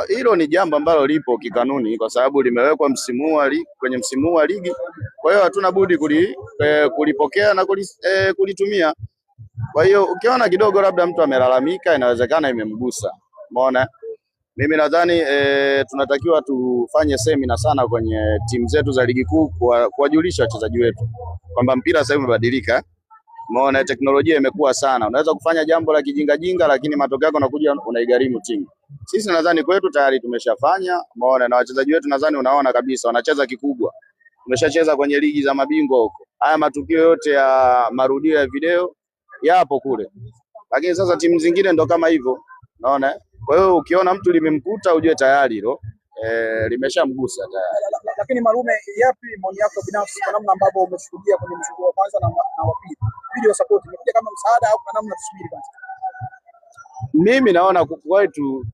Hilo ni jambo ambalo lipo kikanuni kwa sababu limewekwa kwenye msimu wa ligi. Kwa hiyo hatuna budi kulipokea na kulitumia. Kwa hiyo ukiona kidogo labda mtu amelalamika, inawezekana imemgusa. Umeona? Mimi nadhani tunatakiwa tufanye semina sana kwenye timu zetu za ligi kuu kuwajulisha wachezaji wetu kwamba mpira sasa umebadilika. Umeona, teknolojia imekuwa sana. Unaweza kufanya jambo la kijinga lakini matokeo yako unakuja unaigharimu timu. Sisi nadhani kwetu tayari tumeshafanya. Umeona, na wachezaji wetu nadhani unaona kabisa wanacheza kikubwa. Tumeshacheza kwenye ligi za mabingwa huko. Haya matukio yote ya marudio ya video yapo kule. Lakini sasa timu zingine ndo kama hivyo. Unaona? Kwa hiyo ukiona mtu limemkuta ujue tayari hilo limeshamgusa tayari. Lakini Malume, yapi maoni yako binafsi kwa namna ambavyo umeshuhudia kwenye mchezo wa kwanza na wa pili? Video support imekuja kama msaada au kwa namna tusubiri kwanza? Mimi naona kwetu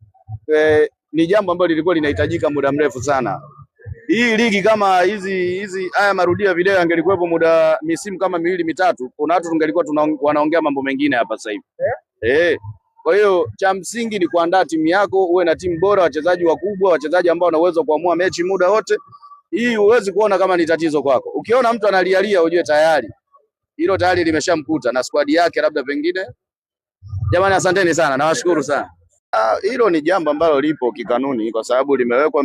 ni jambo ambalo lilikuwa linahitajika muda mrefu sana. Hii ligi kama hizi haya marudio ya video yangelikuwepo muda misimu kama miwili mitatu, kuna watu tungelikuwa wanaongea mambo mengine hapa sasa hivi. Kwa hiyo cha msingi ni kuandaa timu yako, uwe na timu bora, wachezaji wakubwa, wachezaji ambao wana uwezo kuamua mechi muda wote. Hii huwezi kuona kama ni tatizo kwako. Ukiona mtu analialia ujue tayari hilo tayari limeshamkuta na squad yake labda pengine. Jamani, asanteni sana, nawashukuru sana. Hilo ni jambo ambalo lipo kikanuni kwa sababu limewekwa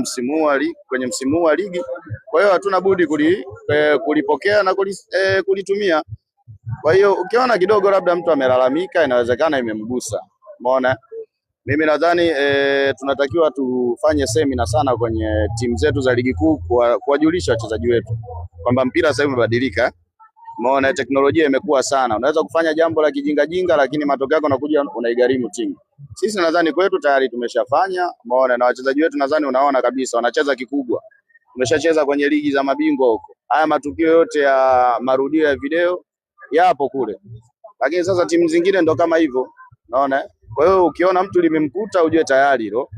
kwenye msimu wa ligi. Kwa hiyo hatuna budi kulipokea na kulitumia. Kwa hiyo ukiona kidogo labda mtu amelalamika, inawezekana imemgusa. Umeona? Mimi nadhani tunatakiwa tufanye semina sana kwenye timu zetu za ligi kuu kuwajulisha wachezaji wetu kwamba mpira sasa umebadilika. Umeona, teknolojia imekuwa sana. Unaweza kufanya jambo la kijinga lakini matokeo yako unakuja unaigharimu timu. Sisi nadhani kwetu tayari tumeshafanya. Umeona, na wachezaji wetu nadhani unaona kabisa wanacheza kikubwa. Tumeshacheza kwenye ligi za mabingwa huko. Haya matukio yote ya marudio ya video yapo kule. Lakini sasa timu zingine ndo kama hivyo. Unaona? Kwa hiyo ukiona mtu limemkuta ujue tayari hilo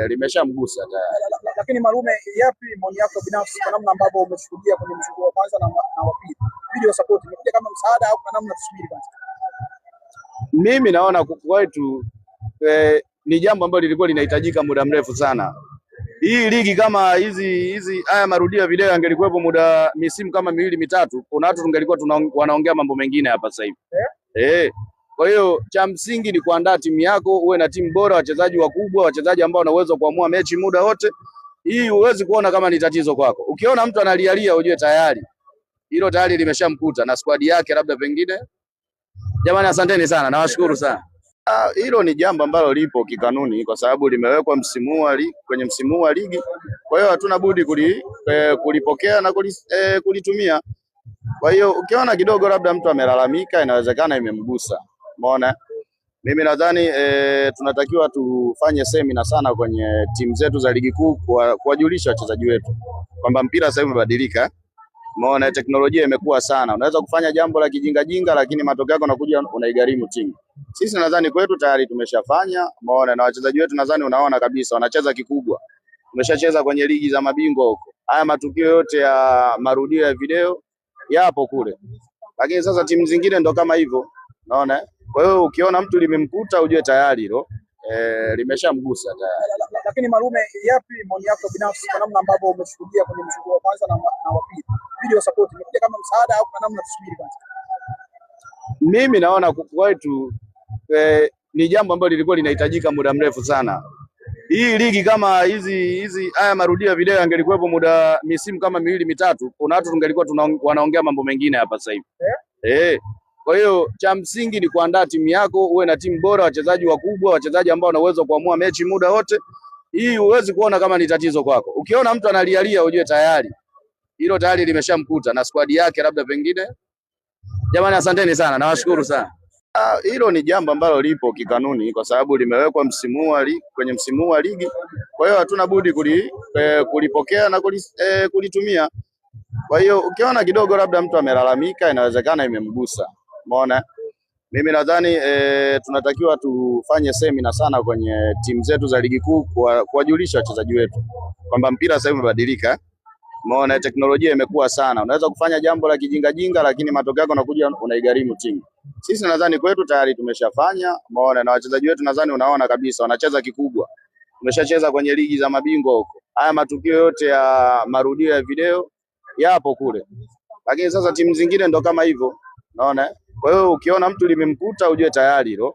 limeshamgusa tayari. Lakini Malume, yapi maoni yako binafsi kwa namna ambavyo umeshuhudia kwenye mchezo wa kwanza na wa pili? Video support imekuja kama msaada au kwa namna tusubiri kwanza? Mimi naona kwetu ni jambo ambalo lilikuwa linahitajika muda mrefu sana. Hii ligi kama hizi haya marudio ya video yangelikuwepo muda misimu kama miwili mitatu, kuna watu tungelikuwa wanaongea mambo mengine hapa sasa hivi. Kwa hiyo cha msingi ni kuandaa timu yako, uwe na timu bora, wachezaji wakubwa, wachezaji ambao wana uwezo kuamua mechi muda wote. Hii huwezi kuona kama ni tatizo kwako. Ukiona mtu analialia ujue tayari hilo tayari limeshamkuta na squad yake labda pengine. Jamani, asanteni sana, nawashukuru sana. Hilo ni jambo ambalo lipo kikanuni kwa sababu limewekwa kwenye msimu wa ligi. Kwa hiyo hatuna budi kulipokea na kulitumia. Kwa hiyo ukiona kidogo labda mtu amelalamika, inawezekana imemgusa. Umeona? Mimi nadhani tunatakiwa tufanye semina sana kwenye timu zetu za ligi kuu kuwajulisha wachezaji wetu kwamba mpira sasa umebadilika. Umeona, teknolojia imekuwa sana. Unaweza kufanya jambo la kijinga lakini matokeo yako unakuja unaigharimu timu. Sisi nadhani kwetu tayari tumeshafanya. Umeona, na wachezaji wetu nadhani unaona kabisa wanacheza kikubwa. Tumeshacheza kwenye ligi za mabingwa huko. Haya matukio yote ya marudio ya video yapo kule. Lakini sasa timu zingine ndo kama hivyo. Unaona? Kwa hiyo ukiona mtu limemkuta ujue tayari hilo limeshamgusa tayari. Lakini Malume, yapi maoni yako binafsi kwa namna ambavyo umeshuhudia kwenye mchezo wa kwanza na wa pili? Video support imekuja kama msaada au kwa namna tusubiri kwanza? Mimi naona kwetu ni jambo ambalo lilikuwa linahitajika muda mrefu sana. Hii ligi kama hizi haya marudio ya video yangelikuwepo muda misimu kama miwili mitatu, kuna watu tungelikuwa wanaongea mambo mengine hapa sasa hivi. Kwa hiyo cha msingi ni kuandaa timu yako, uwe na timu bora, wachezaji wakubwa, wachezaji ambao wana uwezo kuamua mechi muda wote. Hii huwezi kuona kama ni tatizo kwako. Ukiona mtu analialia ujue tayari hilo tayari limeshamkuta na squad yake labda pengine. Jamani, asanteni sana, nawashukuru sana. Hilo ni jambo ambalo lipo kikanuni kwa sababu limewekwa kwenye msimu wa ligi. Kwa hiyo hatuna budi kulipokea na kulitumia. Kwa hiyo ukiona kidogo labda mtu amelalamika, inawezekana imemgusa. Umeona? Mimi nadhani tunatakiwa tufanye semina sana kwenye timu zetu za ligi kuu kuwajulisha wachezaji wetu kwamba mpira sasa umebadilika. Umeona, teknolojia imekuwa sana. Unaweza kufanya jambo la kijinga lakini matokeo yako unakuja unaigharimu timu. Sisi nadhani kwetu tayari tumeshafanya. Umeona, na wachezaji wetu nadhani unaona kabisa wanacheza kikubwa. tumeshacheza kwenye ligi za mabingwa huko. Haya matukio yote ya marudio ya video yapo kule, lakini sasa timu zingine ndo kama hivyo, unaona. Kwa hiyo ukiona mtu limemkuta ujue tayari hilo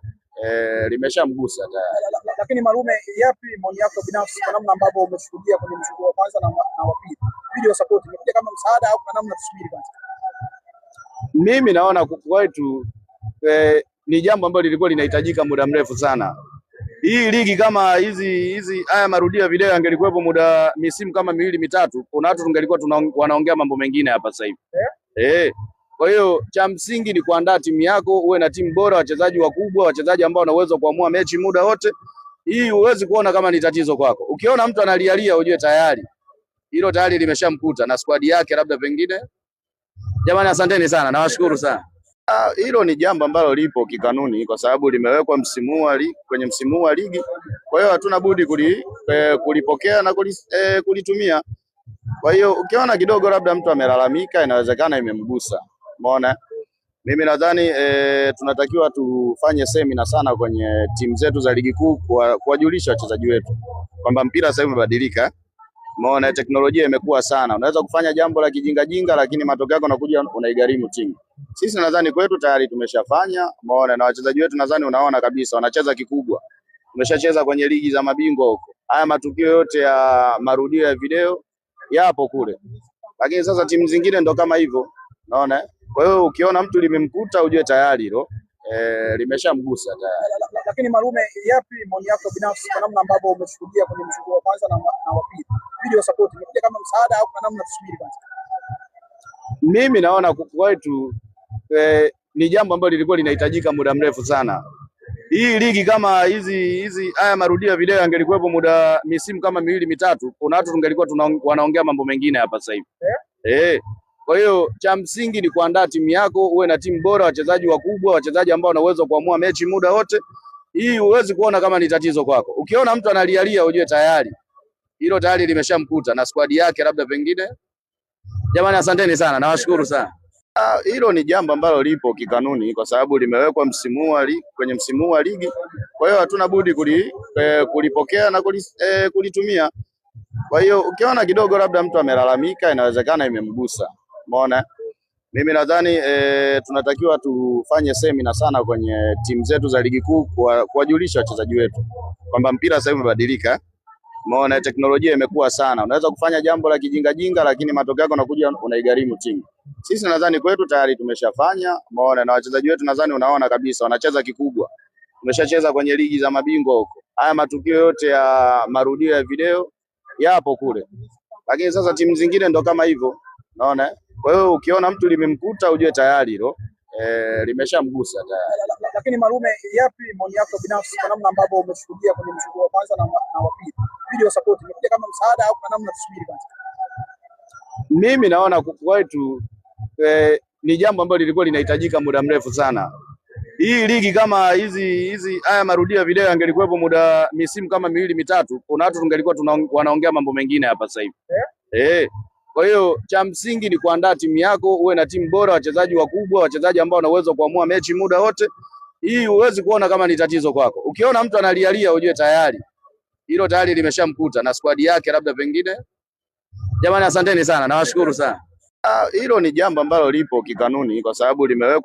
limeshamgusa tayari. Lakini Malume, yapi maoni yako binafsi kwa namna ambavyo umeshuhudia kwenye mchezo wa kwanza na wa pili? Video support imekuja kama msaada au kwa namna tusubiri kwanza? Mimi naona kwetu ni jambo ambalo lilikuwa linahitajika muda mrefu sana. Hii ligi kama hizi haya marudio ya video yangelikuwepo muda misimu kama miwili mitatu, kuna watu tungelikuwa wanaongea mambo mengine hapa sasa hivi. Kwa hiyo cha msingi ni kuandaa timu yako, uwe na timu bora, wachezaji wakubwa, wachezaji ambao wana uwezo kuamua mechi muda wote. Hii huwezi kuona kama ni tatizo kwako. Ukiona mtu analialia ujue tayari hilo tayari limeshamkuta na squad yake labda pengine. Jamani, asanteni sana, nawashukuru sana. Hilo ni jambo ambalo lipo kikanuni kwa sababu limewekwa kwenye msimu wa ligi. Kwa hiyo hatuna budi kulipokea na kulitumia. Kwa hiyo ukiona kidogo labda mtu amelalamika, inawezekana imemgusa. Umeona? Mimi nadhani tunatakiwa tufanye semina sana kwenye timu zetu za ligi kuu kuwajulisha wachezaji wetu kwamba mpira sasa hivi umebadilika. Umeona, teknolojia imekuwa sana. Unaweza kufanya jambo la kijinga lakini matokeo yako unakuja unaigharimu timu. Sisi nadhani kwetu tayari tumeshafanya. Umeona, na wachezaji wetu nadhani unaona kabisa wanacheza kikubwa. Tumeshacheza kwenye ligi za mabingwa huko. Haya matukio yote ya marudio ya video yapo kule, lakini sasa timu zingine ndo kama hivyo, unaona. Kwa hiyo ukiona mtu limemkuta ujue tayari hilo limeshamgusa tayari. Lakini Malume, yapi maoni yako binafsi kwa namna ambavyo umeshuhudia kwenye mchezo wa kwanza na wa pili? Video support imekuja kama msaada au kwa namna tusubiri kwanza? Mimi naona kwetu ni jambo ambalo lilikuwa linahitajika muda mrefu sana. Hii ligi kama hizi haya marudio ya video yangelikuwepo muda misimu kama miwili mitatu, kuna watu tungelikuwa wanaongea mambo mengine hapa sasa hivi. Kwa hiyo cha msingi ni kuandaa timu yako, uwe na timu bora, wachezaji wakubwa, wachezaji ambao wana uwezo kuamua mechi muda wote. Hii huwezi kuona kama ni tatizo kwako. Ukiona mtu analialia ujue tayari hilo tayari limeshamkuta na squad yake labda pengine. Jamani, asanteni sana, nawashukuru sana. Hilo ni jambo ambalo lipo kikanuni kwa sababu limewekwa kwenye msimu wa ligi. Kwa hiyo hatuna budi kulipokea na kulitumia. Kwa hiyo ukiona kidogo labda mtu amelalamika, inawezekana imemgusa. Umeona? Mimi nadhani tunatakiwa tufanye semina sana kwenye timu zetu za ligi kuu kuwajulisha wachezaji wetu kwamba mpira sasa hivi umebadilika. Umeona, teknolojia imekuwa sana. Unaweza kufanya jambo la kijinga lakini matokeo yako unakuja unaigharimu timu. Sisi nadhani kwetu tayari tumeshafanya. Umeona, na wachezaji wetu nadhani unaona kabisa wanacheza kikubwa. Tumeshacheza kwenye ligi za mabingwa huko. Haya matukio yote ya marudio ya video yapo kule, lakini sasa timu zingine ndo kama hivyo, unaona. Kwa hiyo ukiona mtu limemkuta ujue tayari hilo limeshamgusa tayari. Lakini Malume, yapi maoni yako binafsi kwa namna ambavyo umeshuhudia kwenye mchezo wa kwanza na wa pili? Video support imekuja kama msaada au kwa namna tusubiri kwanza? Mimi naona kwetu ni jambo ambalo lilikuwa linahitajika muda mrefu sana. Hii ligi kama hizi haya marudio ya video yangelikuwepo muda misimu kama miwili mitatu, kuna watu tungelikuwa wanaongea mambo mengine hapa sasa hivi. Kwa hiyo cha msingi ni kuandaa timu yako, uwe na timu bora, wachezaji wakubwa, wachezaji ambao wana uwezo kuamua mechi muda wote. Hii huwezi kuona kama ni tatizo kwako. Ukiona mtu analialia ujue tayari hilo tayari limeshamkuta na squad yake labda pengine. Jamani, asanteni sana, nawashukuru sana. Hilo ni jambo ambalo lipo kikanuni kwa sababu limewekwa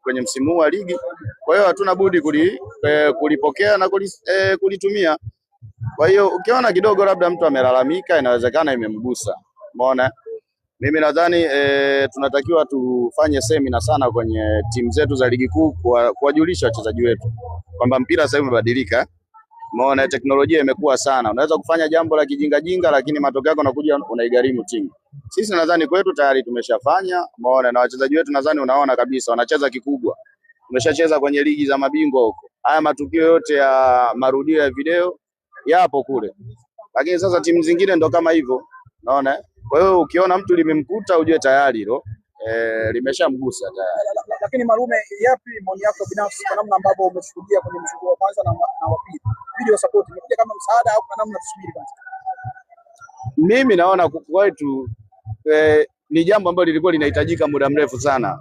kwenye msimu wa ligi. Kwa hiyo hatuna budi kulipokea na kulitumia. Kwa hiyo ukiona kidogo labda mtu amelalamika, inawezekana imemgusa. Umeona? Mimi nadhani tunatakiwa tufanye semina sana kwenye timu zetu za ligi kuu kuwajulisha wachezaji wetu kwamba mpira sasa hivi umebadilika. Umeona, teknolojia imekuwa sana. Unaweza kufanya jambo la kijinga lakini matokeo yako unakuja unaigharimu timu. Sisi nadhani kwetu tayari tumeshafanya. Umeona, na wachezaji wetu nadhani unaona kabisa wanacheza kikubwa. Tumeshacheza kwenye ligi za mabingwa huko. Haya matukio yote ya marudio ya video yapo kule, lakini sasa timu zingine ndo kama hivyo, unaona. Kwa hiyo ukiona mtu limemkuta ujue tayari hilo limeshamgusa tayari. Lakini Malume, yapi maoni yako binafsi kwa namna ambavyo umeshuhudia kwenye mchezo wa kwanza na wa pili? Video support imekuja kama msaada au kwa namna tusubiri kwanza? Mimi naona kwetu ni jambo ambalo lilikuwa linahitajika muda mrefu sana.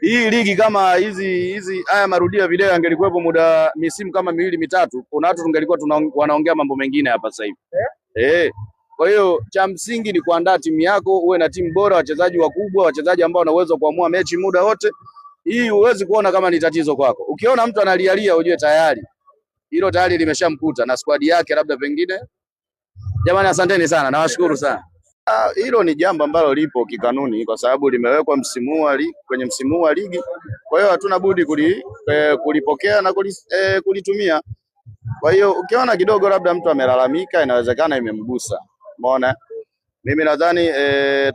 Hii ligi kama hizi haya marudio ya video yangelikuwepo muda misimu kama miwili mitatu, kuna watu tungelikuwa wanaongea mambo mengine hapa sasa hivi. Kwa hiyo cha msingi ni kuandaa timu yako, uwe na timu bora, wachezaji wakubwa, wachezaji ambao wana uwezo kuamua mechi muda wote. Hii huwezi kuona kama ni tatizo kwako. Ukiona mtu analialia, ujue tayari hilo tayari limeshamkuta na squad yake, labda pengine. Jamani, asanteni sana, nawashukuru sana. Hilo ni jambo ambalo lipo kikanuni kwa sababu limewekwa kwenye msimu wa ligi. Kwa hiyo hatuna budi kulipokea na kulitumia. Kwa hiyo ukiona kidogo labda mtu amelalamika, inawezekana imemgusa. Umeona? Mimi nadhani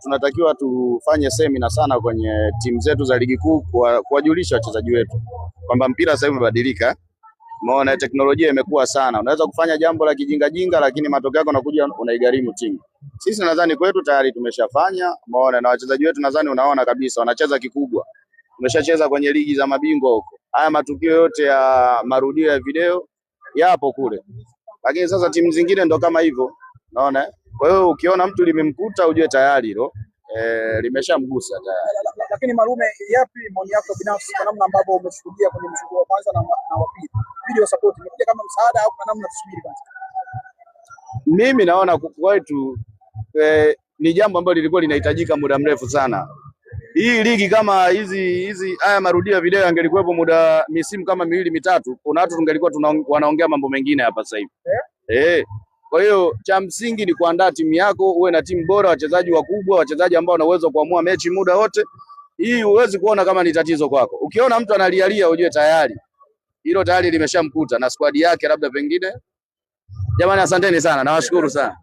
tunatakiwa tufanye semina sana kwenye timu zetu za ligi kuu kuwajulisha wachezaji wetu kwamba mpira sasa hivi umebadilika. Umeona, teknolojia imekuwa sana. Unaweza kufanya jambo la kijinga lakini matokeo yako unakuja unaigharimu timu. Sisi nadhani kwetu tayari tumeshafanya. Umeona, na wachezaji wetu nadhani unaona kabisa wanacheza kikubwa. Tumeshacheza kwenye ligi za mabingwa huko. Haya matukio yote ya marudio ya video yapo kule. Lakini sasa timu zingine ndo kama hivyo. Unaona? Kwa hiyo ukiona mtu limemkuta ujue tayari hilo limeshamgusa tayari. Lakini Marume, yapi maoni yako binafsi kwa namna ambavyo umeshuhudia kwenye mchezo wa kwanza na wa pili? Video support imekuja kama msaada au kwa namna tusubiri kwanza? Mimi naona kwetu ni jambo ambalo lilikuwa linahitajika muda mrefu sana. Hii ligi kama hizi haya marudio ya video yangelikuwepo muda misimu kama miwili mitatu, kuna watu tungelikuwa wanaongea mambo mengine hapa sasa hivi. Kwa hiyo cha msingi ni kuandaa timu yako, uwe na timu bora, wachezaji wakubwa, wachezaji ambao wana uwezo kuamua mechi muda wote. Hii huwezi kuona kama ni tatizo kwako. Ukiona mtu analialia, ujue tayari hilo tayari limeshamkuta na squad yake, labda pengine. Jamani, asanteni sana, nawashukuru sana.